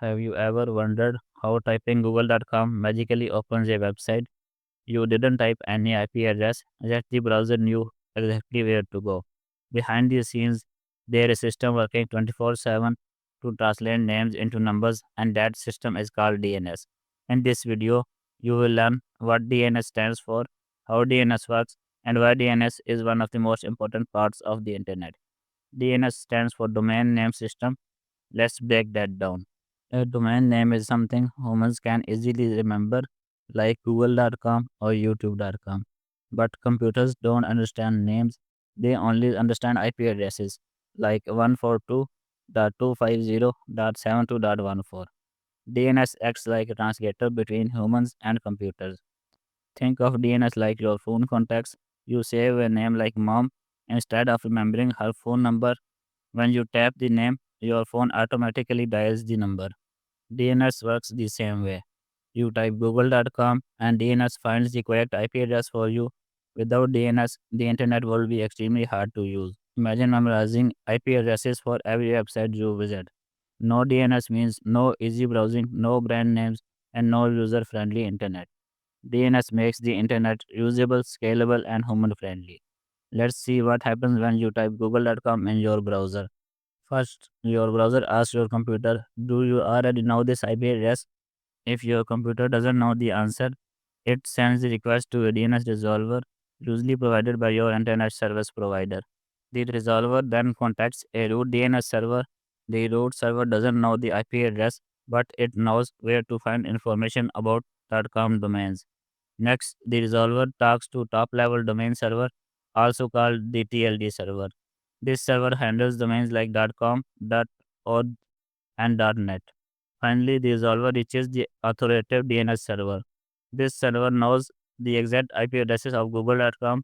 Have you ever wondered how typing google.com magically opens a website? You didn't type any IP address, yet the browser knew exactly where to go. Behind the scenes, there is a system working 24/7 to translate names into numbers, and that system is called DNS. In this video, you will learn what DNS stands for, how DNS works, and why DNS is one of the most important parts of the internet. DNS stands for Domain Name System. Let's break that down. A domain name is something humans can easily remember, like google.com or youtube.com. But computers don't understand names, they only understand IP addresses, like 142.250.72.14. DNS acts like a translator between humans and computers. Think of DNS like your phone contacts. You save a name like mom instead of remembering her phone number. When you tap the name, your phone automatically dials the number. DNS works the same way. You type google.com and DNS finds the correct IP address for you. Without DNS, the internet will be extremely hard to use. Imagine memorizing IP addresses for every website you visit. No DNS means no easy browsing, no brand names, and no user friendly internet. DNS makes the internet usable, scalable, and human friendly. Let's see what happens when you type google.com in your browser. First, your browser asks your computer, do you already know this IP address? If your computer doesn't know the answer, it sends the request to a DNS resolver, usually provided by your internet service provider. The resolver then contacts a root DNS server. The root server doesn't know the IP address, but it knows where to find information about .com domains. Next, the resolver talks to top level domain server, also called the TLD server. This server handles domains like .com, .org, and .net. Finally, the resolver reaches the authoritative DNS server. This server knows the exact IP addresses of google.com.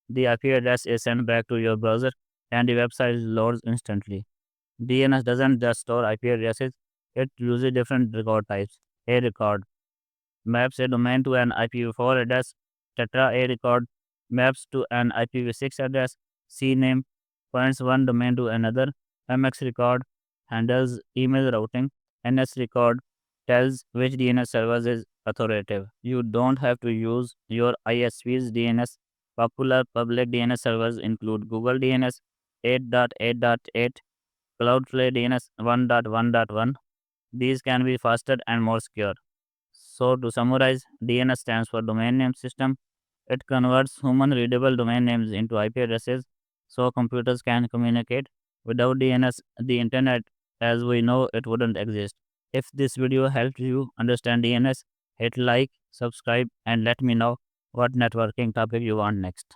The IP address is sent back to your browser and the website loads instantly. DNS doesn't just store IP addresses, it uses different record types. A record maps a domain to an IPv4 address. Tetra A record maps to an IPv6 address. CNAME points one domain to another. MX record handles email routing. NS record tells which DNS service is authoritative. You don't have to use your ISP's DNS. Popular public DNS servers include Google DNS 8.8.8, Cloudflare DNS 1.1.1. These can be faster and more secure. So, to summarize, DNS stands for Domain Name System. It converts human readable domain names into IP addresses so computers can communicate. Without DNS, the internet as we know it wouldn't exist. If this video helped you understand DNS, hit like, subscribe, and let me know what networking topic you want next.